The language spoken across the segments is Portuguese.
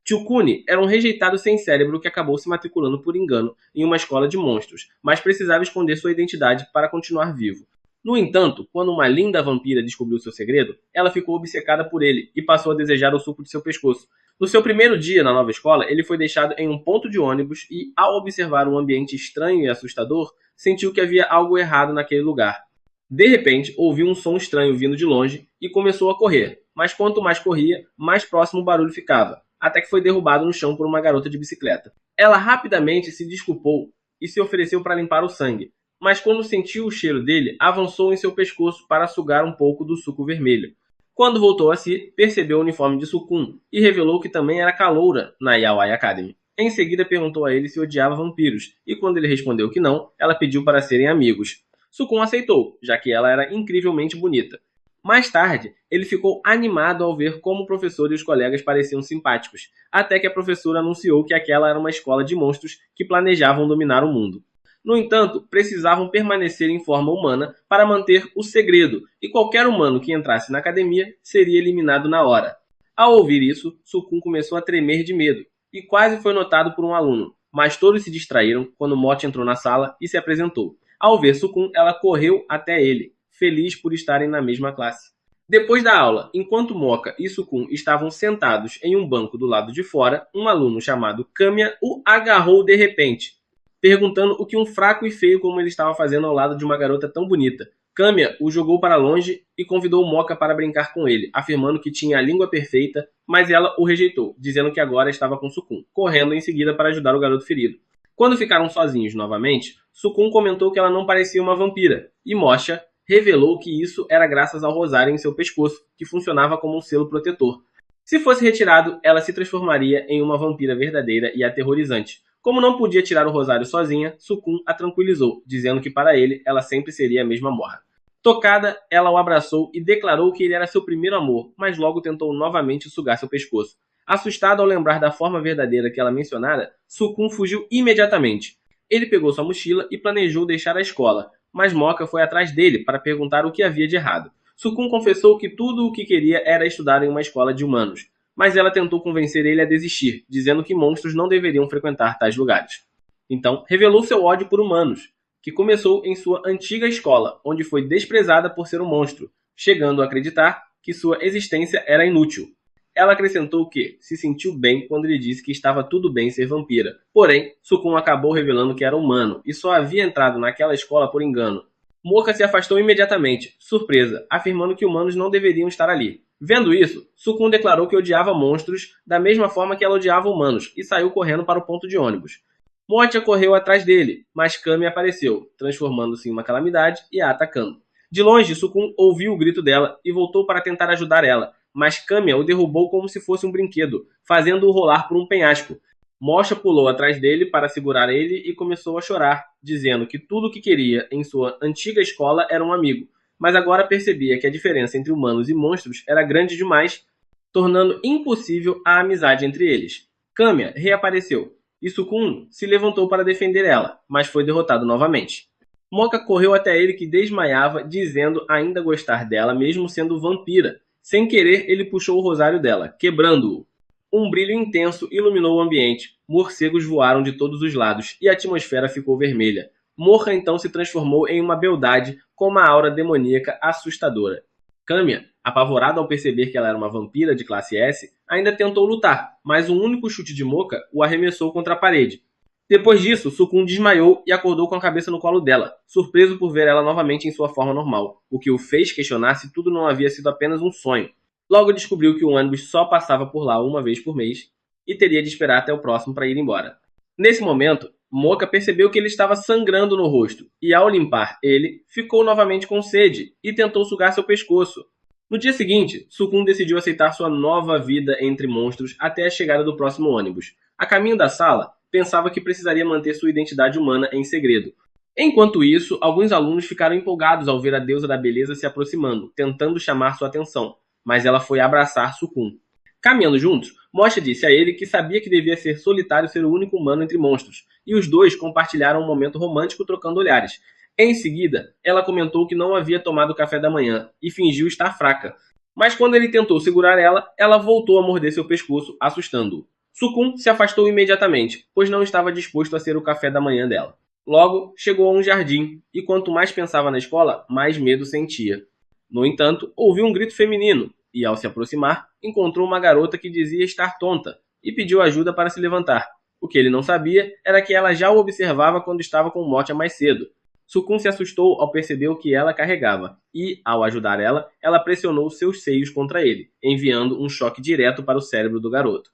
Chukune era um rejeitado sem cérebro que acabou se matriculando por engano em uma escola de monstros, mas precisava esconder sua identidade para continuar vivo. No entanto, quando uma linda vampira descobriu seu segredo, ela ficou obcecada por ele e passou a desejar o suco de seu pescoço. No seu primeiro dia na nova escola, ele foi deixado em um ponto de ônibus e, ao observar um ambiente estranho e assustador, sentiu que havia algo errado naquele lugar. De repente, ouviu um som estranho vindo de longe e começou a correr, mas quanto mais corria, mais próximo o barulho ficava, até que foi derrubado no chão por uma garota de bicicleta. Ela rapidamente se desculpou e se ofereceu para limpar o sangue, mas quando sentiu o cheiro dele, avançou em seu pescoço para sugar um pouco do suco vermelho. Quando voltou a si, percebeu o uniforme de Sukun e revelou que também era caloura na Yaoi Academy. Em seguida perguntou a ele se odiava vampiros, e quando ele respondeu que não, ela pediu para serem amigos. Sukun aceitou, já que ela era incrivelmente bonita. Mais tarde, ele ficou animado ao ver como o professor e os colegas pareciam simpáticos, até que a professora anunciou que aquela era uma escola de monstros que planejavam dominar o mundo. No entanto, precisavam permanecer em forma humana para manter o segredo, e qualquer humano que entrasse na academia seria eliminado na hora. Ao ouvir isso, Sukun começou a tremer de medo, e quase foi notado por um aluno, mas todos se distraíram quando Mochi entrou na sala e se apresentou. Ao ver Sukun, ela correu até ele, feliz por estarem na mesma classe. Depois da aula, enquanto Moka e Sukun estavam sentados em um banco do lado de fora, um aluno chamado Kamiya o agarrou de repente, perguntando o que um fraco e feio como ele estava fazendo ao lado de uma garota tão bonita. Kamiya o jogou para longe e convidou Moka para brincar com ele, afirmando que tinha a língua perfeita, mas ela o rejeitou, dizendo que agora estava com Sukun, correndo em seguida para ajudar o garoto ferido. Quando ficaram sozinhos novamente, Sukun comentou que ela não parecia uma vampira, e Mocha revelou que isso era graças ao rosário em seu pescoço, que funcionava como um selo protetor. Se fosse retirado, ela se transformaria em uma vampira verdadeira e aterrorizante. Como não podia tirar o rosário sozinha, Sukun a tranquilizou, dizendo que para ele ela sempre seria a mesma morra. Tocada, ela o abraçou e declarou que ele era seu primeiro amor, mas logo tentou novamente sugar seu pescoço. Assustado ao lembrar da forma verdadeira que ela mencionara, Sukun fugiu imediatamente. Ele pegou sua mochila e planejou deixar a escola, mas Moka foi atrás dele para perguntar o que havia de errado. Sukun confessou que tudo o que queria era estudar em uma escola de humanos, mas ela tentou convencer ele a desistir, dizendo que monstros não deveriam frequentar tais lugares. Então, revelou seu ódio por humanos, que começou em sua antiga escola, onde foi desprezada por ser um monstro, chegando a acreditar que sua existência era inútil. Ela acrescentou que se sentiu bem quando ele disse que estava tudo bem ser vampira. Porém, Sukun acabou revelando que era humano e só havia entrado naquela escola por engano. Moka se afastou imediatamente, surpresa, afirmando que humanos não deveriam estar ali. Vendo isso, Sukun declarou que odiava monstros da mesma forma que ela odiava humanos e saiu correndo para o ponto de ônibus. Mocha correu atrás dele, mas Kami apareceu, transformando-se em uma calamidade e a atacando. De longe, Sukun ouviu o grito dela e voltou para tentar ajudar ela, mas Kamiya o derrubou como se fosse um brinquedo, fazendo-o rolar por um penhasco. Mocha pulou atrás dele para segurar ele e começou a chorar, dizendo que tudo o que queria em sua antiga escola era um amigo, mas agora percebia que a diferença entre humanos e monstros era grande demais, tornando impossível a amizade entre eles. Kamiya reapareceu, e Sukun se levantou para defender ela, mas foi derrotado novamente. Moka correu até ele que desmaiava, dizendo ainda gostar dela mesmo sendo vampira. Sem querer, ele puxou o rosário dela, quebrando-o. Um brilho intenso iluminou o ambiente, morcegos voaram de todos os lados e a atmosfera ficou vermelha. Morra então se transformou em uma beldade com uma aura demoníaca assustadora. Kamiya, apavorado ao perceber que ela era uma vampira de classe S, ainda tentou lutar, mas um único chute de Moka o arremessou contra a parede. Depois disso, Sukun desmaiou e acordou com a cabeça no colo dela, surpreso por ver ela novamente em sua forma normal, o que o fez questionar se tudo não havia sido apenas um sonho. Logo descobriu que o ônibus só passava por lá uma vez por mês e teria de esperar até o próximo para ir embora. Nesse momento, Moka percebeu que ele estava sangrando no rosto e, ao limpar ele, ficou novamente com sede e tentou sugar seu pescoço. No dia seguinte, Sukun decidiu aceitar sua nova vida entre monstros até a chegada do próximo ônibus. A caminho da sala, pensava que precisaria manter sua identidade humana em segredo. Enquanto isso, alguns alunos ficaram empolgados ao ver a deusa da beleza se aproximando, tentando chamar sua atenção, mas ela foi abraçar Sukun. Caminhando juntos, Mocha disse a ele que sabia que devia ser solitário ser o único humano entre monstros, e os dois compartilharam um momento romântico trocando olhares. Em seguida, ela comentou que não havia tomado café da manhã e fingiu estar fraca. Mas quando ele tentou segurar ela, ela voltou a morder seu pescoço, assustando-o. Sukun se afastou imediatamente, pois não estava disposto a ser o café da manhã dela. Logo, chegou a um jardim, e quanto mais pensava na escola, mais medo sentia. No entanto, ouviu um grito feminino, e ao se aproximar, encontrou uma garota que dizia estar tonta, e pediu ajuda para se levantar. O que ele não sabia era que ela já o observava quando estava com Motia mais cedo. Sukun se assustou ao perceber o que ela carregava, e, ao ajudar ela, ela pressionou seus seios contra ele, enviando um choque direto para o cérebro do garoto.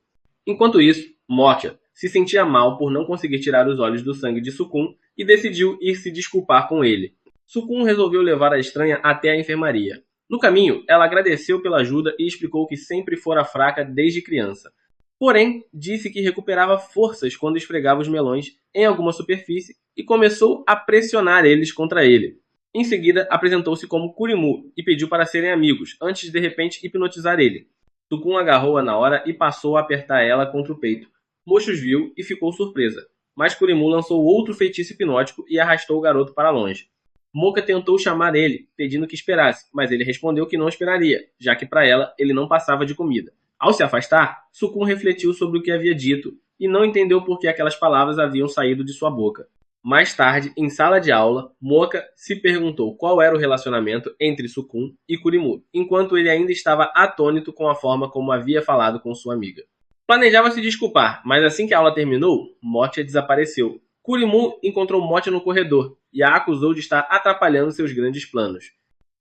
Enquanto isso, Motia se sentia mal por não conseguir tirar os olhos do sangue de Sukun e decidiu ir se desculpar com ele. Sukun resolveu levar a estranha até a enfermaria. No caminho, ela agradeceu pela ajuda e explicou que sempre fora fraca desde criança. Porém, disse que recuperava forças quando esfregava os melões em alguma superfície e começou a pressionar eles contra ele. Em seguida, apresentou-se como Kurimu e pediu para serem amigos, antes de repente hipnotizar ele. Sukun agarrou-a na hora e passou a apertar ela contra o peito. Mochus viu e ficou surpresa, mas Kurimu lançou outro feitiço hipnótico e arrastou o garoto para longe. Moka tentou chamar ele, pedindo que esperasse, mas ele respondeu que não esperaria, já que para ela ele não passava de comida. Ao se afastar, Sukun refletiu sobre o que havia dito e não entendeu por que aquelas palavras haviam saído de sua boca. Mais tarde, em sala de aula, Moka se perguntou qual era o relacionamento entre Sukun e Kurimu, enquanto ele ainda estava atônito com a forma como havia falado com sua amiga. Planejava se desculpar, mas assim que a aula terminou, Motia desapareceu. Kurimu encontrou Motia no corredor e a acusou de estar atrapalhando seus grandes planos.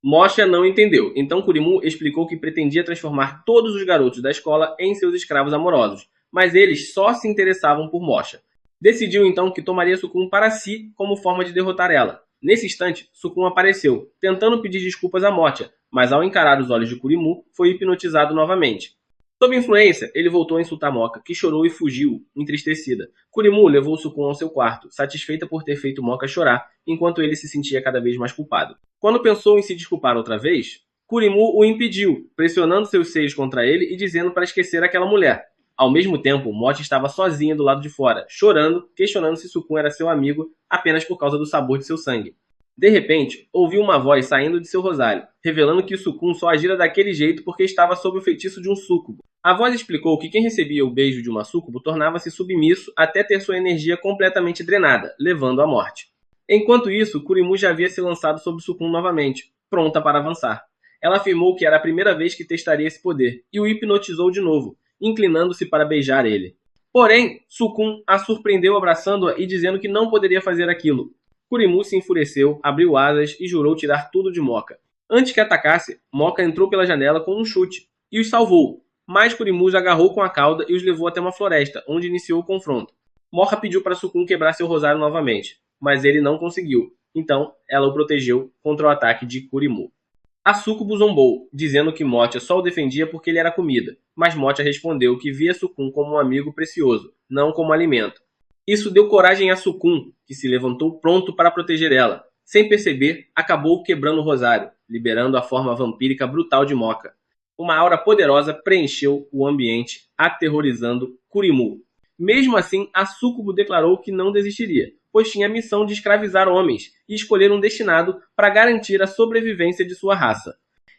Motia não entendeu, então Kurimu explicou que pretendia transformar todos os garotos da escola em seus escravos amorosos, mas eles só se interessavam por Motia. Decidiu então que tomaria Sukun para si como forma de derrotar ela. Nesse instante, Sukun apareceu, tentando pedir desculpas a Motia, mas ao encarar os olhos de Kurimu, foi hipnotizado novamente. Sob influência, ele voltou a insultar Moka, que chorou e fugiu, entristecida. Kurimu levou Sukun ao seu quarto, satisfeita por ter feito Moka chorar, enquanto ele se sentia cada vez mais culpado. Quando pensou em se desculpar outra vez, Kurimu o impediu, pressionando seus seios contra ele e dizendo para esquecer aquela mulher. Ao mesmo tempo, Motia estava sozinha do lado de fora, chorando, questionando se Sukun era seu amigo apenas por causa do sabor de seu sangue. De repente, ouviu uma voz saindo de seu rosário, revelando que Sukun só agira daquele jeito porque estava sob o feitiço de um súcubo. A voz explicou que quem recebia o beijo de uma súcubo tornava-se submisso até ter sua energia completamente drenada, levando à morte. Enquanto isso, Kurimu já havia se lançado sobre Sukun novamente, pronta para avançar. Ela afirmou que era a primeira vez que testaria esse poder, e o hipnotizou de novo, inclinando-se para beijar ele. Porém, Sukun a surpreendeu abraçando-a e dizendo que não poderia fazer aquilo. Kurimu se enfureceu, abriu asas e jurou tirar tudo de Moka. Antes que atacasse, Moka entrou pela janela com um chute e os salvou, mas Kurimu os agarrou com a cauda e os levou até uma floresta, onde iniciou o confronto. Moka pediu para Sukun quebrar seu rosário novamente, mas ele não conseguiu, então ela o protegeu contra o ataque de Kurimu. A súcubo zombou, dizendo que Motia só o defendia porque ele era comida, mas Motia respondeu que via Sukun como um amigo precioso, não como alimento. Isso deu coragem a Sukun, que se levantou pronto para proteger ela. Sem perceber, acabou quebrando o rosário, liberando a forma vampírica brutal de Moka. Uma aura poderosa preencheu o ambiente, aterrorizando Kurimu. Mesmo assim, a súcubo declarou que não desistiria, pois tinha a missão de escravizar homens e escolher um destinado para garantir a sobrevivência de sua raça.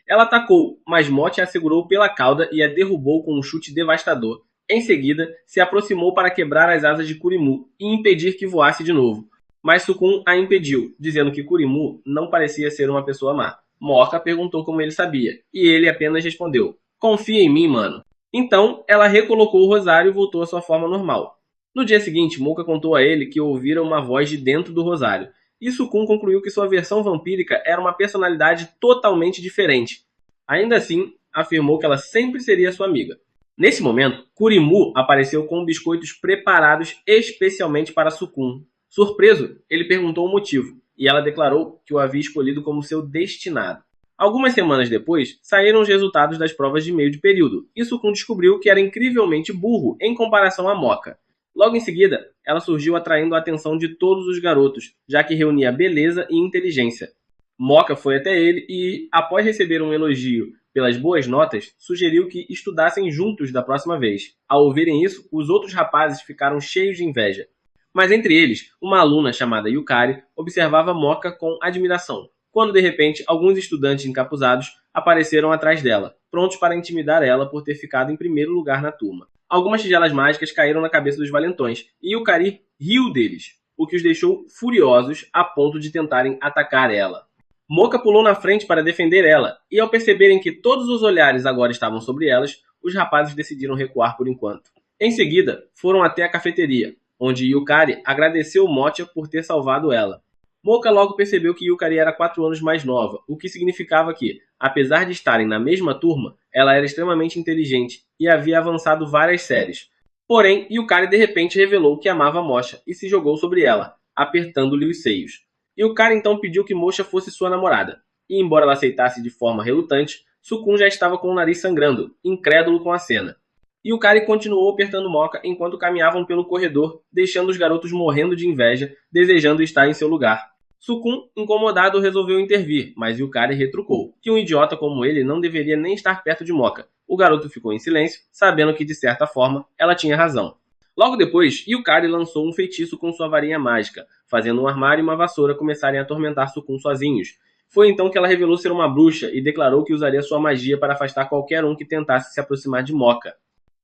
Ela atacou, mas Motia a segurou pela cauda e a derrubou com um chute devastador. Em seguida, se aproximou para quebrar as asas de Kurimu e impedir que voasse de novo. Mas Sukun a impediu, dizendo que Kurimu não parecia ser uma pessoa má. Moka perguntou como ele sabia, e ele apenas respondeu: "Confia em mim, mano." Então, ela recolocou o rosário e voltou à sua forma normal. No dia seguinte, Moka contou a ele que ouvira uma voz de dentro do rosário, e Sukun concluiu que sua versão vampírica era uma personalidade totalmente diferente. Ainda assim, afirmou que ela sempre seria sua amiga. Nesse momento, Kurimu apareceu com biscoitos preparados especialmente para Sukun. Surpreso, ele perguntou o motivo, e ela declarou que o havia escolhido como seu destinado. Algumas semanas depois, saíram os resultados das provas de meio de período, e Sukun descobriu que era incrivelmente burro em comparação a Moka. Logo em seguida, ela surgiu atraindo a atenção de todos os garotos, já que reunia beleza e inteligência. Moka foi até ele e, após receber um elogio pelas boas notas, sugeriu que estudassem juntos da próxima vez. Ao ouvirem isso, os outros rapazes ficaram cheios de inveja. Mas entre eles, uma aluna chamada Yukari observava Moka com admiração, quando de repente alguns estudantes encapuzados apareceram atrás dela, prontos para intimidar ela por ter ficado em primeiro lugar na turma. Algumas tigelas mágicas caíram na cabeça dos valentões, e Yukari riu deles, o que os deixou furiosos a ponto de tentarem atacar ela. Moka pulou na frente para defender ela, e ao perceberem que todos os olhares agora estavam sobre elas, os rapazes decidiram recuar por enquanto. Em seguida, foram até a cafeteria, onde Yukari agradeceu Mocha por ter salvado ela. Moka logo percebeu que Yukari era 4 anos mais nova, o que significava que, apesar de estarem na mesma turma, ela era extremamente inteligente e havia avançado várias séries. Porém, Yukari de repente revelou que amava Mocha e se jogou sobre ela, apertando-lhe os seios. Yukari então pediu que Mocha fosse sua namorada, e embora ela aceitasse de forma relutante, Sukun já estava com o nariz sangrando, incrédulo com a cena. Yukari continuou apertando Moka enquanto caminhavam pelo corredor, deixando os garotos morrendo de inveja, desejando estar em seu lugar. Sukun, incomodado, resolveu intervir, mas Yukari retrucou que um idiota como ele não deveria nem estar perto de Moka. O garoto ficou em silêncio, sabendo que, de certa forma, ela tinha razão. Logo depois, Yukari lançou um feitiço com sua varinha mágica, fazendo um armário e uma vassoura começarem a atormentar Sukun sozinhos. Foi então que ela revelou ser uma bruxa e declarou que usaria sua magia para afastar qualquer um que tentasse se aproximar de Moka.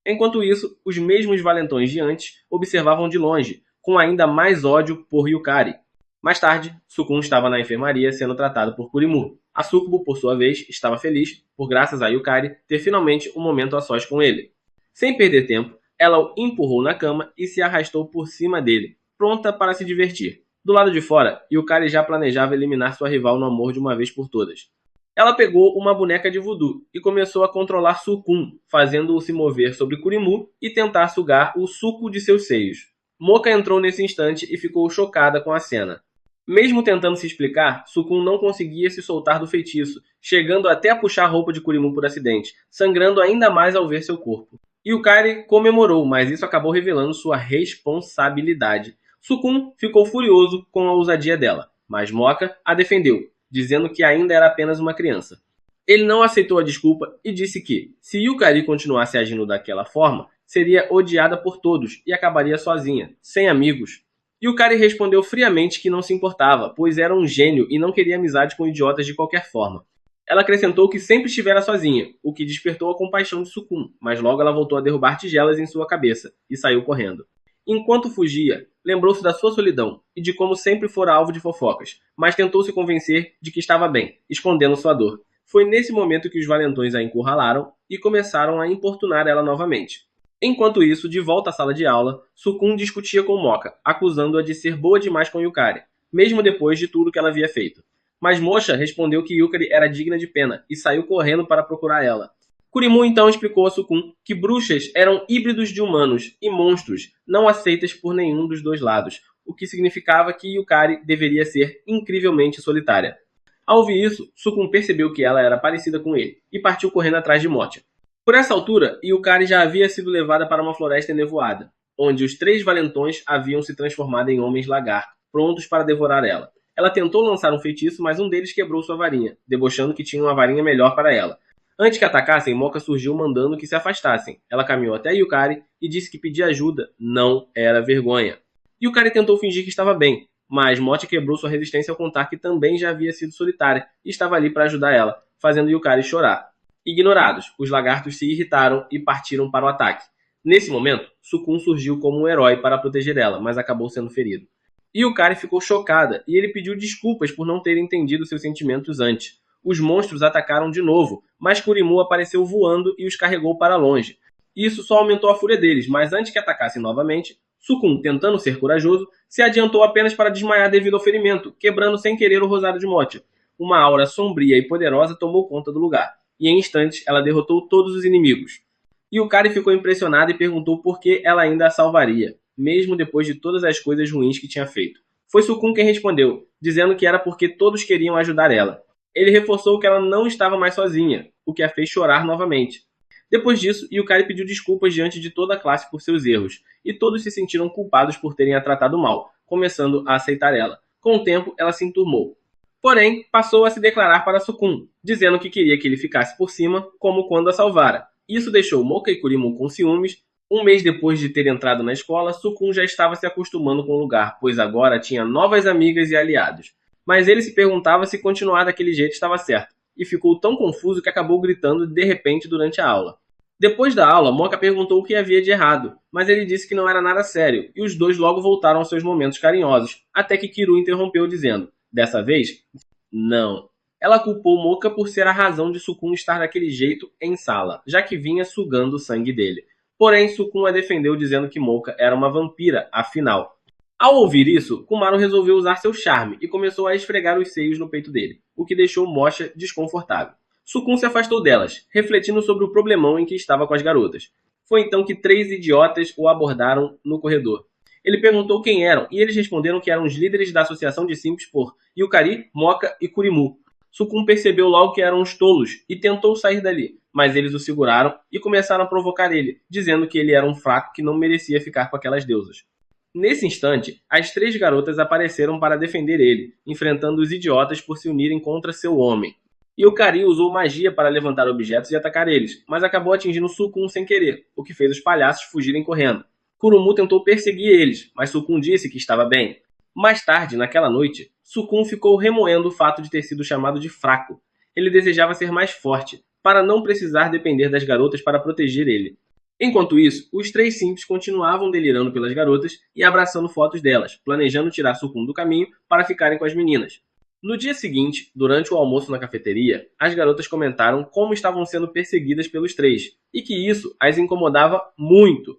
Enquanto isso, os mesmos valentões de antes observavam de longe, com ainda mais ódio por Yukari. Mais tarde, Sukun estava na enfermaria sendo tratado por Kurimu. A Sukubo, por sua vez, estava feliz, por graças a Yukari, ter finalmente um momento a sós com ele. Sem perder tempo, ela o empurrou na cama e se arrastou por cima dele, pronta para se divertir. Do lado de fora, Yukari já planejava eliminar sua rival no amor de uma vez por todas. Ela pegou uma boneca de voodoo e começou a controlar Sukun, fazendo-o se mover sobre Kurimu e tentar sugar o suco de seus seios. Moka entrou nesse instante e ficou chocada com a cena. Mesmo tentando se explicar, Sukun não conseguia se soltar do feitiço, chegando até a puxar a roupa de Kurimu por acidente, sangrando ainda mais ao ver seu corpo. Yukari comemorou, mas isso acabou revelando sua responsabilidade. Sukun ficou furioso com a ousadia dela, mas Moka a defendeu, dizendo que ainda era apenas uma criança. Ele não aceitou a desculpa e disse que, se Yukari continuasse agindo daquela forma, seria odiada por todos e acabaria sozinha, sem amigos. Yukari respondeu friamente que não se importava, pois era um gênio e não queria amizade com idiotas de qualquer forma. Ela acrescentou que sempre estivera sozinha, o que despertou a compaixão de Sukun, mas logo ela voltou a derrubar tigelas em sua cabeça e saiu correndo. Enquanto fugia, lembrou-se da sua solidão e de como sempre fora alvo de fofocas, mas tentou se convencer de que estava bem, escondendo sua dor. Foi nesse momento que os valentões a encurralaram e começaram a importunar ela novamente. Enquanto isso, de volta à sala de aula, Sukun discutia com Moka, acusando-a de ser boa demais com Yukari, mesmo depois de tudo que ela havia feito. Mas Mocha respondeu que Yukari era digna de pena e saiu correndo para procurar ela. Kurimu então explicou a Sukun que bruxas eram híbridos de humanos e monstros, não aceitas por nenhum dos dois lados, o que significava que Yukari deveria ser incrivelmente solitária. Ao ouvir isso, Sukun percebeu que ela era parecida com ele e partiu correndo atrás de Mocha. Por essa altura, Yukari já havia sido levada para uma floresta enevoada, onde os 3 valentões haviam se transformado em homens lagarto, prontos para devorar ela. Ela tentou lançar um feitiço, mas um deles quebrou sua varinha, debochando que tinha uma varinha melhor para ela. Antes que atacassem, Moka surgiu mandando que se afastassem. Ela caminhou até Yukari e disse que pedir ajuda não era vergonha. Yukari tentou fingir que estava bem, mas Mocha quebrou sua resistência ao contar que também já havia sido solitária e estava ali para ajudar ela, fazendo Yukari chorar. Ignorados, os lagartos se irritaram e partiram para o ataque. Nesse momento, Sukun surgiu como um herói para proteger ela, mas acabou sendo ferido. Yukari ficou chocada e ele pediu desculpas por não ter entendido seus sentimentos antes. Os monstros atacaram de novo, mas Kurimu apareceu voando e os carregou para longe. Isso só aumentou a fúria deles, mas antes que atacassem novamente, Sukun, tentando ser corajoso, se adiantou apenas para desmaiar devido ao ferimento, quebrando sem querer o rosário de Mocha. Uma aura sombria e poderosa tomou conta do lugar, e em instantes ela derrotou todos os inimigos. Yukari ficou impressionada e perguntou por que ela ainda a salvaria, mesmo depois de todas as coisas ruins que tinha feito. Foi Sukun quem respondeu, dizendo que era porque todos queriam ajudar ela. Ele reforçou que ela não estava mais sozinha, o que a fez chorar novamente. Depois disso, Yukari pediu desculpas diante de toda a classe por seus erros, e todos se sentiram culpados por terem a tratado mal, começando a aceitar ela. Com o tempo, ela se enturmou. Porém, passou a se declarar para Sukun, dizendo que queria que ele ficasse por cima, como quando a salvara. Isso deixou Moka e Kurimu com ciúmes. Um mês depois de ter entrado na escola, Sukun já estava se acostumando com o lugar, pois agora tinha novas amigas e aliados. Mas ele se perguntava se continuar daquele jeito estava certo, e ficou tão confuso que acabou gritando de repente durante a aula. Depois da aula, Moka perguntou o que havia de errado, mas ele disse que não era nada sério, e os dois logo voltaram aos seus momentos carinhosos, até que Kiru interrompeu dizendo, dessa vez, não. Ela culpou Moka por ser a razão de Sukun estar daquele jeito em sala, já que vinha sugando o sangue dele. Porém, Sukun a defendeu dizendo que Moka era uma vampira, afinal. Ao ouvir isso, Kumaro resolveu usar seu charme e começou a esfregar os seios no peito dele, o que deixou Mocha desconfortável. Sukun se afastou delas, refletindo sobre o problemão em que estava com as garotas. Foi então que 3 idiotas o abordaram no corredor. Ele perguntou quem eram, e eles responderam que eram os líderes da associação de simples por Yukari, Moka e Kurimu. Sukun percebeu logo que eram os tolos e tentou sair dali, mas eles o seguraram e começaram a provocar ele, dizendo que ele era um fraco que não merecia ficar com aquelas deusas. Nesse instante, as 3 garotas apareceram para defender ele, enfrentando os idiotas por se unirem contra seu homem. Yukari usou magia para levantar objetos e atacar eles, mas acabou atingindo Sukun sem querer, o que fez os palhaços fugirem correndo. Kurumu tentou perseguir eles, mas Sukun disse que estava bem. Mais tarde, naquela noite, Sukun ficou remoendo o fato de ter sido chamado de fraco. Ele desejava ser mais forte, para não precisar depender das garotas para proteger ele. Enquanto isso, os 3 simples continuavam delirando pelas garotas e abraçando fotos delas, planejando tirar Sukun do caminho para ficarem com as meninas. No dia seguinte, durante o almoço na cafeteria, as garotas comentaram como estavam sendo perseguidas pelos 3 e que isso as incomodava muito.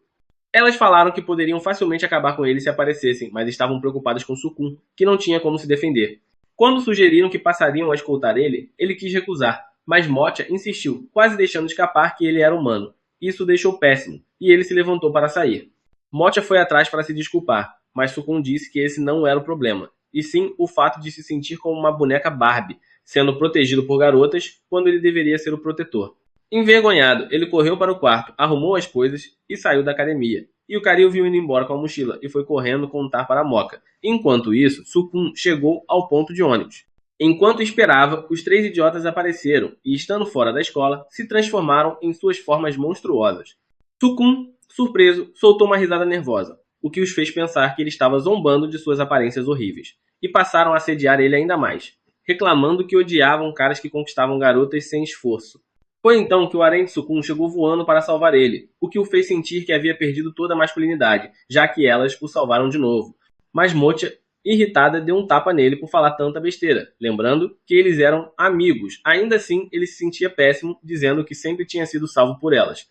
Elas falaram que poderiam facilmente acabar com ele se aparecessem, mas estavam preocupadas com Sukun, que não tinha como se defender. Quando sugeriram que passariam a escoltar ele, ele quis recusar, mas Mocha insistiu, quase deixando escapar que ele era humano. Isso o deixou péssimo, e ele se levantou para sair. Mocha foi atrás para se desculpar, mas Sukun disse que esse não era o problema, e sim o fato de se sentir como uma boneca Barbie, sendo protegido por garotas quando ele deveria ser o protetor. Envergonhado, ele correu para o quarto, arrumou as coisas e saiu da academia. E o Karil viu indo embora com a mochila e foi correndo contar para Moka. Enquanto isso, Sukun chegou ao ponto de ônibus. Enquanto esperava, os 3 idiotas apareceram e, estando fora da escola, se transformaram em suas formas monstruosas. Sukun, surpreso, soltou uma risada nervosa, o que os fez pensar que ele estava zombando de suas aparências horríveis, e passaram a assediar ele ainda mais, reclamando que odiavam caras que conquistavam garotas sem esforço. Foi então que o harém de Sukun chegou voando para salvar ele, o que o fez sentir que havia perdido toda a masculinidade, já que elas o salvaram de novo. Mas Mocha, irritada, deu um tapa nele por falar tanta besteira, lembrando que eles eram amigos. Ainda assim, ele se sentia péssimo, dizendo que sempre tinha sido salvo por elas.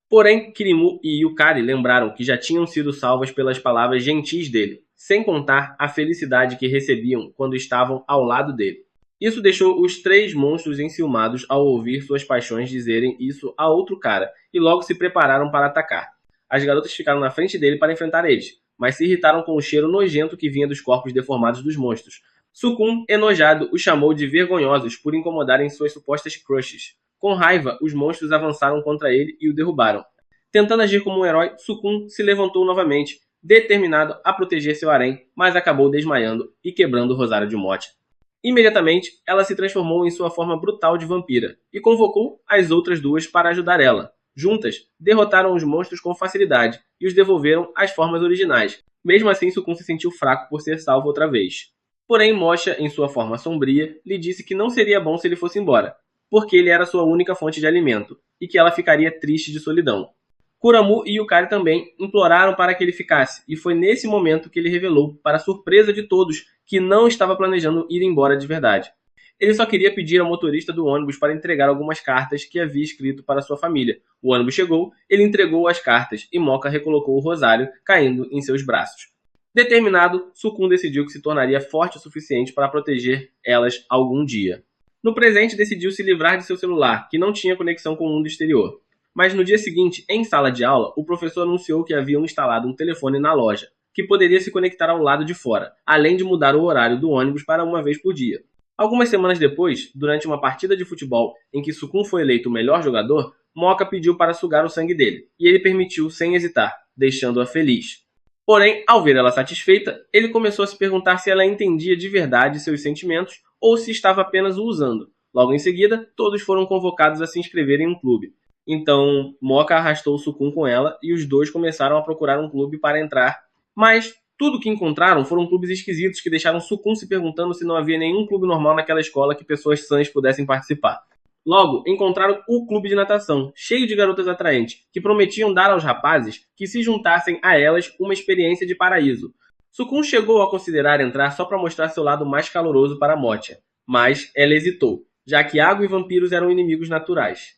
Porém, Kirimu e Yukari lembraram que já tinham sido salvas pelas palavras gentis dele, sem contar a felicidade que recebiam quando estavam ao lado dele. Isso deixou os 3 monstros enciumados ao ouvir suas paixões dizerem isso a outro cara, e logo se prepararam para atacar. As garotas ficaram na frente dele para enfrentar eles, mas se irritaram com o cheiro nojento que vinha dos corpos deformados dos monstros. Sukun, enojado, os chamou de vergonhosos por incomodarem suas supostas crushes. Com raiva, os monstros avançaram contra ele e o derrubaram. Tentando agir como um herói, Sukun se levantou novamente, determinado a proteger seu harém, mas acabou desmaiando e quebrando o rosário de Mocha. Imediatamente, ela se transformou em sua forma brutal de vampira e convocou as outras 2 para ajudar ela. Juntas, derrotaram os monstros com facilidade e os devolveram às formas originais. Mesmo assim, Sukun se sentiu fraco por ser salvo outra vez. Porém, Mocha, em sua forma sombria, lhe disse que não seria bom se ele fosse embora, porque ele era sua única fonte de alimento, e que ela ficaria triste de solidão. Kuramu e Yukari também imploraram para que ele ficasse, e foi nesse momento que ele revelou, para a surpresa de todos, que não estava planejando ir embora de verdade. Ele só queria pedir ao motorista do ônibus para entregar algumas cartas que havia escrito para sua família. O ônibus chegou, ele entregou as cartas e Moka recolocou o rosário, caindo em seus braços. Determinado, Sukun decidiu que se tornaria forte o suficiente para proteger elas algum dia. No presente, decidiu se livrar de seu celular, que não tinha conexão com o mundo exterior. Mas no dia seguinte, em sala de aula, o professor anunciou que haviam instalado um telefone na loja, que poderia se conectar ao lado de fora, além de mudar o horário do ônibus para uma vez por dia. Algumas semanas depois, durante uma partida de futebol em que Sukun foi eleito o melhor jogador, Moka pediu para sugar o sangue dele, e ele permitiu sem hesitar, deixando-a feliz. Porém, ao ver ela satisfeita, ele começou a se perguntar se ela entendia de verdade seus sentimentos ou se estava apenas o usando. Logo em seguida, todos foram convocados a se inscrever em um clube. Então, Moka arrastou Sukun com ela e os 2 começaram a procurar um clube para entrar. Mas tudo que encontraram foram clubes esquisitos que deixaram Sukun se perguntando se não havia nenhum clube normal naquela escola que pessoas sãs pudessem participar. Logo, encontraram o clube de natação, cheio de garotas atraentes, que prometiam dar aos rapazes que se juntassem a elas uma experiência de paraíso. Sukun chegou a considerar entrar só para mostrar seu lado mais caloroso para Motia, mas ela hesitou, já que água e vampiros eram inimigos naturais.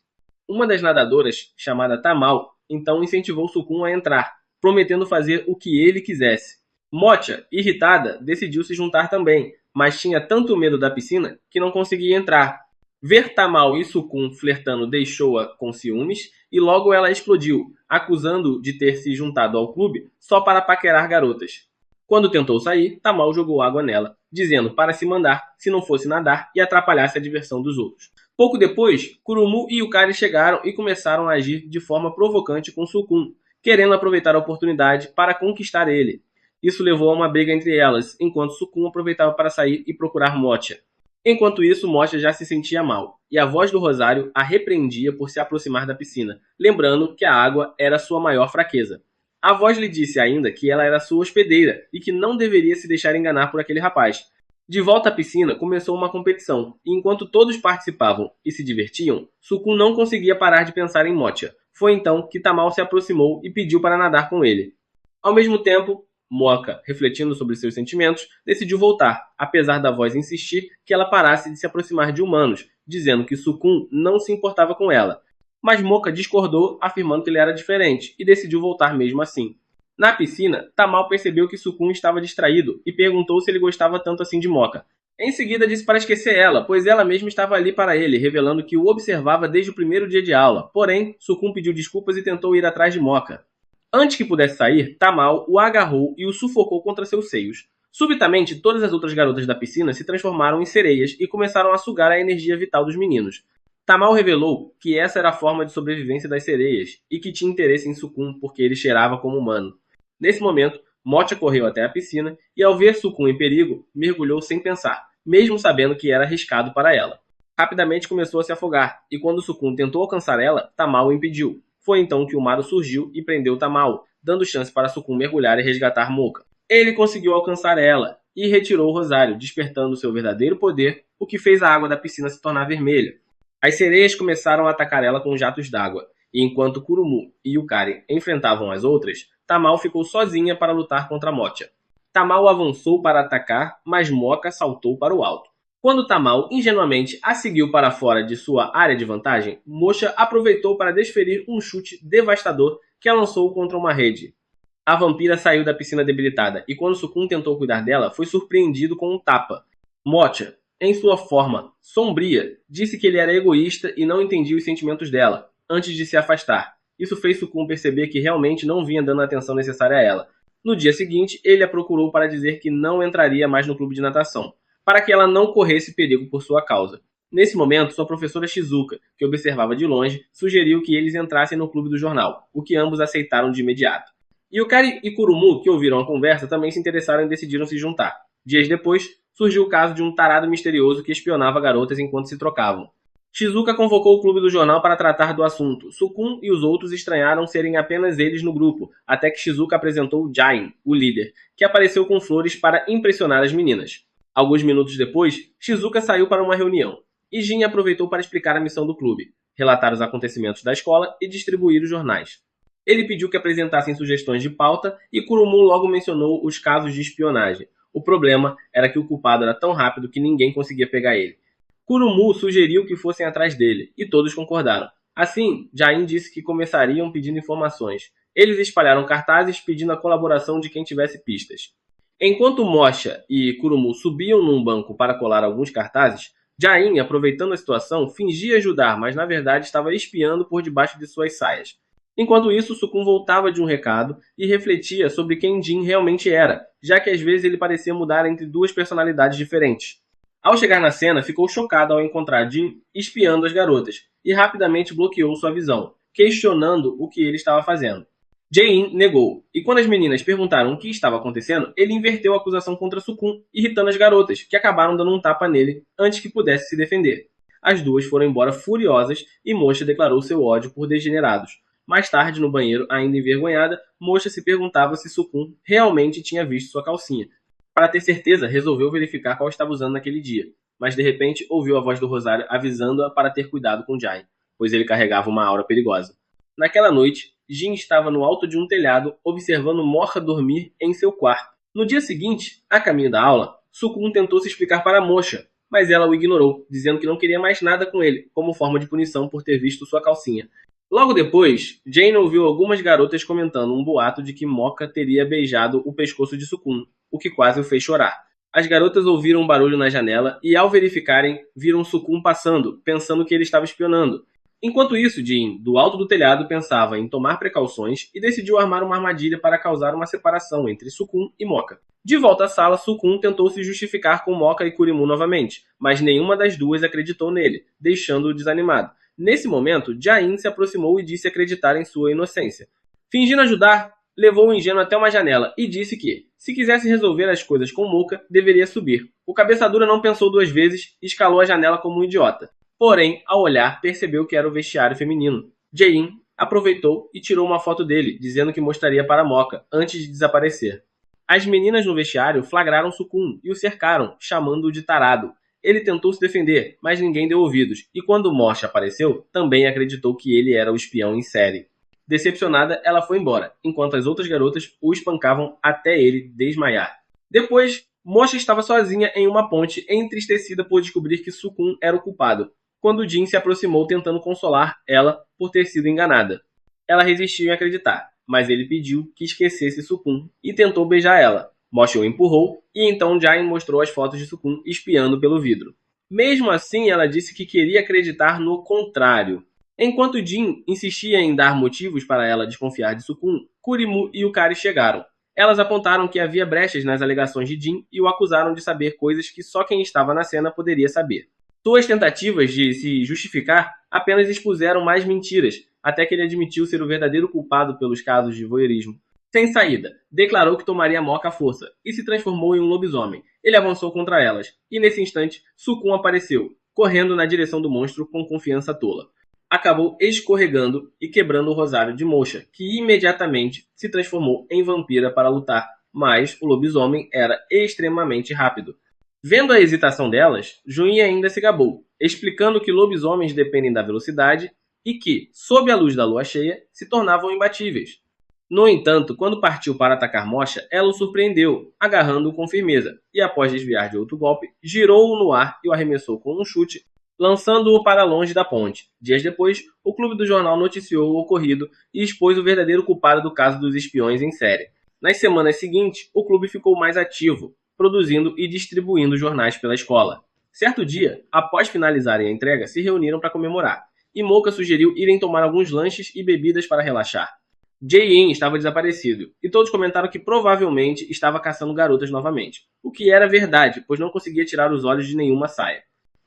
Uma das nadadoras, chamada Tamal, então incentivou Sukun a entrar, prometendo fazer o que ele quisesse. Motia, irritada, decidiu se juntar também, mas tinha tanto medo da piscina que não conseguia entrar. Ver Tamal e Sukun flertando deixou-a com ciúmes e logo ela explodiu, acusando de ter se juntado ao clube só para paquerar garotas. Quando tentou sair, Tamal jogou água nela, dizendo para se mandar se não fosse nadar e atrapalhasse a diversão dos outros. Pouco depois, Kurumu e Yukari chegaram e começaram a agir de forma provocante com Sukun, querendo aproveitar a oportunidade para conquistar ele. Isso levou a uma briga entre elas, enquanto Sukun aproveitava para sair e procurar Motia. Enquanto isso, Motia já se sentia mal, e a voz do Rosário a repreendia por se aproximar da piscina, lembrando que a água era sua maior fraqueza. A voz lhe disse ainda que ela era sua hospedeira e que não deveria se deixar enganar por aquele rapaz. De volta à piscina, começou uma competição, e enquanto todos participavam e se divertiam, Sukun não conseguia parar de pensar em Motia. Foi então que Tamal se aproximou e pediu para nadar com ele. Ao mesmo tempo, Moka, refletindo sobre seus sentimentos, decidiu voltar, apesar da voz insistir que ela parasse de se aproximar de humanos, dizendo que Sukun não se importava com ela. Mas Moka discordou, afirmando que ele era diferente, e decidiu voltar mesmo assim. Na piscina, Tamal percebeu que Sukun estava distraído e perguntou se ele gostava tanto assim de Moka. Em seguida disse para esquecer ela, pois ela mesma estava ali para ele, revelando que o observava desde o primeiro dia de aula. Porém, Sukun pediu desculpas e tentou ir atrás de Moka. Antes que pudesse sair, Tamal o agarrou e o sufocou contra seus seios. Subitamente, todas as outras garotas da piscina se transformaram em sereias e começaram a sugar a energia vital dos meninos. Tamal revelou que essa era a forma de sobrevivência das sereias e que tinha interesse em Sukun porque ele cheirava como humano. Nesse momento, Motia correu até a piscina e, ao ver Sukun em perigo, mergulhou sem pensar, mesmo sabendo que era arriscado para ela. Rapidamente começou a se afogar, e quando Sukun tentou alcançar ela, Tamal o impediu. Foi então que o Maru surgiu e prendeu Tamal, dando chance para Sukun mergulhar e resgatar Moka. Ele conseguiu alcançar ela e retirou o rosário, despertando seu verdadeiro poder, o que fez a água da piscina se tornar vermelha. As sereias começaram a atacar ela com jatos d'água, e enquanto Kurumu e Yukari enfrentavam as outras, Tamal ficou sozinha para lutar contra Motia. Tamal avançou para atacar, mas Moka saltou para o alto. Quando Tamal ingenuamente a seguiu para fora de sua área de vantagem, Mocha aproveitou para desferir um chute devastador que a lançou contra uma rede. A vampira saiu da piscina debilitada, e quando Sukun tentou cuidar dela, foi surpreendido com um tapa. Mocha, em sua forma sombria, disse que ele era egoísta e não entendia os sentimentos dela, antes de se afastar. Isso fez Sukun perceber que realmente não vinha dando a atenção necessária a ela. No dia seguinte, ele a procurou para dizer que não entraria mais no clube de natação, para que ela não corresse perigo por sua causa. Nesse momento, sua professora Shizuka, que observava de longe, sugeriu que eles entrassem no clube do jornal, o que ambos aceitaram de imediato. Yukari e Kurumu, que ouviram a conversa, também se interessaram e decidiram se juntar. Dias depois, surgiu o caso de um tarado misterioso que espionava garotas enquanto se trocavam. Shizuka convocou o clube do jornal para tratar do assunto. Sukun e os outros estranharam serem apenas eles no grupo, até que Shizuka apresentou Jain, o líder, que apareceu com flores para impressionar as meninas. Alguns minutos depois, Shizuka saiu para uma reunião, e Jin aproveitou para explicar a missão do clube, relatar os acontecimentos da escola e distribuir os jornais. Ele pediu que apresentassem sugestões de pauta e Kurumu logo mencionou os casos de espionagem. O problema era que o culpado era tão rápido que ninguém conseguia pegar ele. Kurumu sugeriu que fossem atrás dele, e todos concordaram. Assim, Jain disse que começariam pedindo informações. Eles espalharam cartazes pedindo a colaboração de quem tivesse pistas. Enquanto Mocha e Kurumu subiam num banco para colar alguns cartazes, Jain, aproveitando a situação, fingia ajudar, mas na verdade estava espiando por debaixo de suas saias. Enquanto isso, Sukun voltava de um recado e refletia sobre quem Jin realmente era, já que às vezes ele parecia mudar entre duas personalidades diferentes. Ao chegar na cena, ficou chocado ao encontrar Jin espiando as garotas e rapidamente bloqueou sua visão, questionando o que ele estava fazendo. Jain negou, e quando as meninas perguntaram o que estava acontecendo, ele inverteu a acusação contra Sukun, irritando as garotas, que acabaram dando um tapa nele antes que pudesse se defender. As duas foram embora furiosas e Mocha declarou seu ódio por degenerados. Mais tarde, no banheiro, ainda envergonhada, Mocha se perguntava se Sukun realmente tinha visto sua calcinha. Para ter certeza, resolveu verificar qual estava usando naquele dia. mas de repente ouviu a voz do Rosário avisando-a para ter cuidado com Jain, pois ele carregava uma aura perigosa. Naquela noite, Jin estava no alto de um telhado, observando Mocha dormir em seu quarto. No dia seguinte, a caminho da aula, Sukun tentou se explicar para Mocha, mas ela o ignorou, dizendo que não queria mais nada com ele, como forma de punição por ter visto sua calcinha. Logo depois, Jane ouviu algumas garotas comentando um boato de que Mocha teria beijado o pescoço de Sukun, o que quase o fez chorar. As garotas ouviram um barulho na janela e, ao verificarem, viram Sukun passando, pensando que ele estava espionando. Enquanto isso, Jin, do alto do telhado, pensava em tomar precauções e decidiu armar uma armadilha para causar uma separação entre Sukun e Mocha. De volta à sala, Sukun tentou se justificar com Mocha e Kurimu novamente, mas nenhuma das duas acreditou nele, deixando-o desanimado. Nesse momento, Jain se aproximou e disse acreditar em sua inocência. Fingindo ajudar, levou o ingênuo até uma janela e disse que, se quisesse resolver as coisas com Mocha, deveria subir. O cabeça dura não pensou duas vezes e escalou a janela como um idiota. Porém, ao olhar, percebeu que era o vestiário feminino. Jain aproveitou e tirou uma foto dele, dizendo que mostraria para Mocha, antes de desaparecer. As meninas no vestiário flagraram Sukun e o cercaram, chamando-o de tarado. Ele tentou se defender, mas ninguém deu ouvidos, e quando Mocha apareceu, também acreditou que ele era o espião em série. Decepcionada, ela foi embora, enquanto as outras garotas o espancavam até ele desmaiar. Depois, Mocha estava sozinha em uma ponte, entristecida por descobrir que Sukun era o culpado, quando Jin se aproximou tentando consolar ela por ter sido enganada. Ela resistiu em acreditar, mas ele pediu que esquecesse Sukun e tentou beijar ela. Mocha o empurrou e então Jain mostrou as fotos de Sukun espiando pelo vidro. Mesmo assim, ela disse que queria acreditar no contrário. Enquanto Jin insistia em dar motivos para ela desconfiar de Sukun, Kurimu e Yukari chegaram. Elas apontaram que havia brechas nas alegações de Jin e o acusaram de saber coisas que só quem estava na cena poderia saber. Suas tentativas de se justificar apenas expuseram mais mentiras, até que ele admitiu ser o verdadeiro culpado pelos casos de voyeurismo. Sem saída, declarou que tomaria Mocha à força e se transformou em um lobisomem. Ele avançou contra elas, e nesse instante, Sukun apareceu, correndo na direção do monstro com confiança tola. Acabou escorregando e quebrando o rosário de Mocha, que imediatamente se transformou em vampira para lutar, mas o lobisomem era extremamente rápido. Vendo a hesitação delas, Juin ainda se gabou, explicando que lobisomens dependem da velocidade e que, sob a luz da lua cheia, se tornavam imbatíveis. No entanto, quando partiu para atacar Mocha, ela o surpreendeu, agarrando-o com firmeza, e após desviar de outro golpe, girou-o no ar e o arremessou com um chute, lançando-o para longe da ponte. Dias depois, o clube do jornal noticiou o ocorrido e expôs o verdadeiro culpado do caso dos espiões em série. Nas semanas seguintes, o clube ficou mais ativo, produzindo e distribuindo jornais pela escola. Certo dia, após finalizarem a entrega, se reuniram para comemorar, e Mocha sugeriu irem tomar alguns lanches e bebidas para relaxar. Jae-in estava desaparecido, e todos comentaram que provavelmente estava caçando garotas novamente, o que era verdade, pois não conseguia tirar os olhos de nenhuma saia.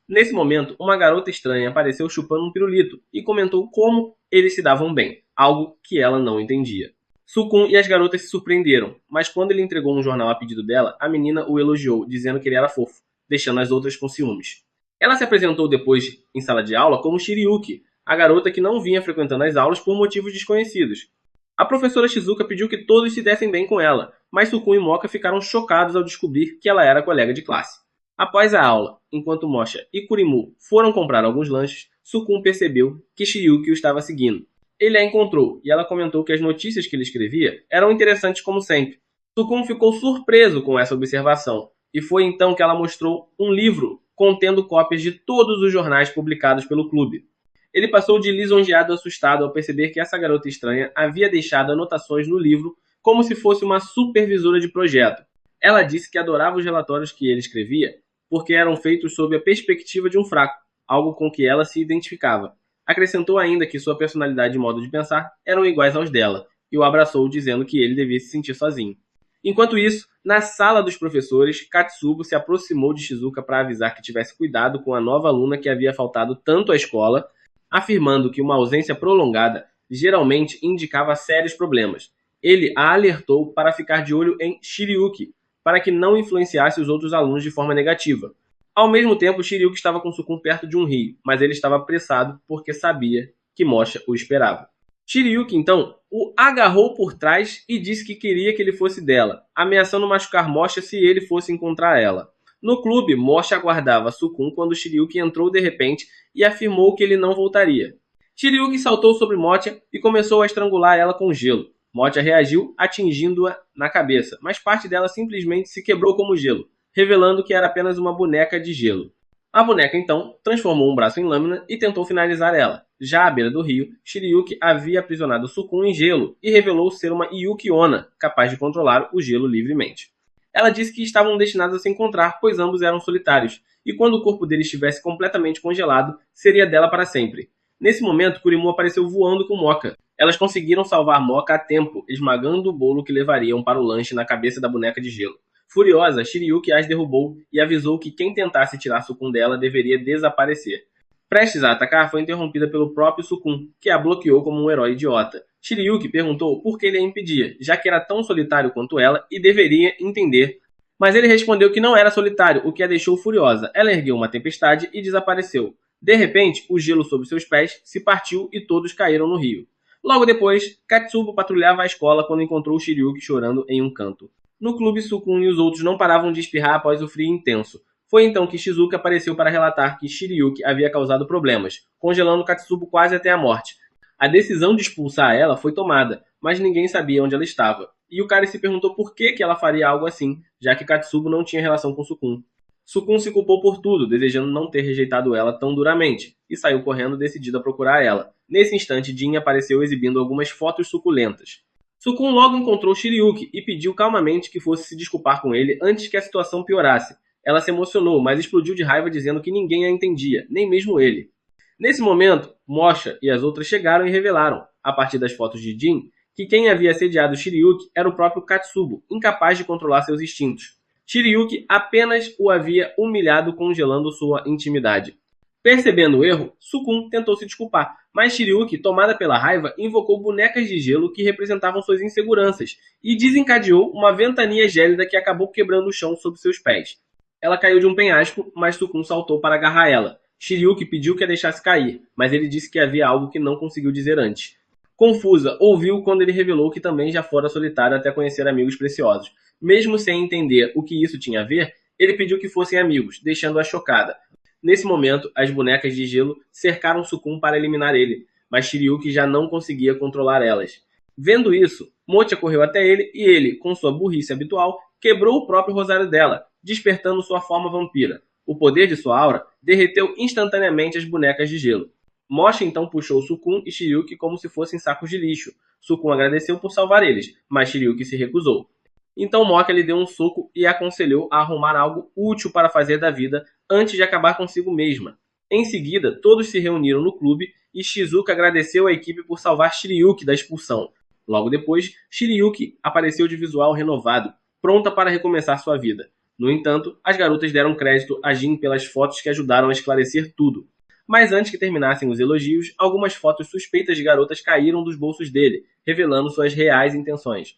Nesse momento, uma garota estranha apareceu chupando um pirulito e comentou como eles se davam bem, algo que ela não entendia. Sukun e as garotas se surpreenderam, mas quando ele entregou um jornal a pedido dela, a menina o elogiou, dizendo que ele era fofo, deixando as outras com ciúmes. Ela se apresentou depois, em sala de aula, como Shiryuki, a garota que não vinha frequentando as aulas por motivos desconhecidos. A professora Shizuka pediu que todos se dessem bem com ela, mas Sukun e Mocha ficaram chocados ao descobrir que ela era colega de classe. Após a aula, enquanto Mocha e Kurimu foram comprar alguns lanches, Sukun percebeu que Shiryuki o estava seguindo. Ele a encontrou e ela comentou que as notícias que ele escrevia eram interessantes como sempre. Sukun ficou surpreso com essa observação e foi então que ela mostrou um livro contendo cópias de todos os jornais publicados pelo clube. Ele passou de lisonjeado assustado ao perceber que essa garota estranha havia deixado anotações no livro como se fosse uma supervisora de projeto. Ela disse que adorava os relatórios que ele escrevia porque eram feitos sob a perspectiva de um fraco, algo com que ela se identificava. Acrescentou ainda que sua personalidade e modo de pensar eram iguais aos dela, e o abraçou dizendo que ele devia se sentir sozinho. Enquanto isso, na sala dos professores, Katsubo se aproximou de Shizuka para avisar que tivesse cuidado com a nova aluna que havia faltado tanto à escola, afirmando que uma ausência prolongada geralmente indicava sérios problemas. Ele a alertou para ficar de olho em Shiryuki, para que não influenciasse os outros alunos de forma negativa. Ao mesmo tempo, Shiryuki estava com Sukun perto de um rio, mas ele estava apressado porque sabia que Mocha o esperava. Shiryuki, então, o agarrou por trás e disse que queria que ele fosse dela, ameaçando machucar Mocha se ele fosse encontrar ela. No clube, Mocha aguardava Sukun quando Shiryuki entrou de repente e afirmou que ele não voltaria. Shiryuki saltou sobre Mocha e começou a estrangular ela com gelo. Mocha reagiu, atingindo-a na cabeça, mas parte dela simplesmente se quebrou como gelo, revelando que era apenas uma boneca de gelo. A boneca, então, transformou um braço em lâmina e tentou finalizar ela. Já à beira do rio, Shiryuki havia aprisionado Sukun em gelo e revelou ser uma Yuki Onna, capaz de controlar o gelo livremente. Ela disse que estavam destinados a se encontrar, pois ambos eram solitários, e quando o corpo dele estivesse completamente congelado, seria dela para sempre. Nesse momento, Kurimu apareceu voando com Mocha. Elas conseguiram salvar Mocha a tempo, esmagando o bolo que levariam para o lanche na cabeça da boneca de gelo. Furiosa, Shiryuki as derrubou e avisou que quem tentasse tirar Sukun dela deveria desaparecer. Prestes a atacar, foi interrompida pelo próprio Sukun, que a bloqueou como um herói idiota. Shiryuki perguntou por que ele a impedia, já que era tão solitário quanto ela e deveria entender. Mas ele respondeu que não era solitário, o que a deixou furiosa. Ela ergueu uma tempestade e desapareceu. De repente, o gelo sob seus pés se partiu e todos caíram no rio. Logo depois, Katsubo patrulhava a escola quando encontrou Shiryuki chorando em um canto. No clube, Sukun e os outros não paravam de espirrar após o frio intenso. Foi então que Shizuka apareceu para relatar que Shiryuki havia causado problemas, congelando Katsubo quase até a morte. A decisão de expulsar ela foi tomada, mas ninguém sabia onde ela estava. E o cara se perguntou por que ela faria algo assim, já que Katsubo não tinha relação com Sukun. Sukun se culpou por tudo, desejando não ter rejeitado ela tão duramente, e saiu correndo decidido a procurar ela. Nesse instante, Jin apareceu exibindo algumas fotos suculentas. Sukun logo encontrou Shiryuki e pediu calmamente que fosse se desculpar com ele antes que a situação piorasse. Ela se emocionou, mas explodiu de raiva dizendo que ninguém a entendia, nem mesmo ele. Nesse momento, Mocha e as outras chegaram e revelaram, a partir das fotos de Jin, que quem havia assediado Shiryuki era o próprio Katsubo, incapaz de controlar seus instintos. Shiryuki apenas o havia humilhado congelando sua intimidade. Percebendo o erro, Sukun tentou se desculpar, mas Shiryuki, tomada pela raiva, invocou bonecas de gelo que representavam suas inseguranças e desencadeou uma ventania gélida que acabou quebrando o chão sob seus pés. Ela caiu de um penhasco, mas Sukun saltou para agarrar ela. Shiryuki pediu que a deixasse cair, mas ele disse que havia algo que não conseguiu dizer antes. Confusa, ouviu quando ele revelou que também já fora solitário até conhecer amigos preciosos. Mesmo sem entender o que isso tinha a ver, ele pediu que fossem amigos, deixando-a chocada. Nesse momento, as bonecas de gelo cercaram Sukun para eliminar ele, mas Shiryuki já não conseguia controlar elas. Vendo isso, Mocha correu até ele e ele, com sua burrice habitual, quebrou o próprio rosário dela, despertando sua forma vampira. O poder de sua aura derreteu instantaneamente as bonecas de gelo. Mocha então puxou Sukun e Shiryuki como se fossem sacos de lixo. Sukun agradeceu por salvar eles, mas Shiryuki se recusou. Então Mocha lhe deu um soco e a aconselhou a arrumar algo útil para fazer da vida antes de acabar consigo mesma. Em seguida, todos se reuniram no clube e Shizuka agradeceu à equipe por salvar Shiryuki da expulsão. Logo depois, Shiryuki apareceu de visual renovado, pronta para recomeçar sua vida. No entanto, as garotas deram crédito a Jin pelas fotos que ajudaram a esclarecer tudo. Mas antes que terminassem os elogios, algumas fotos suspeitas de garotas caíram dos bolsos dele, revelando suas reais intenções.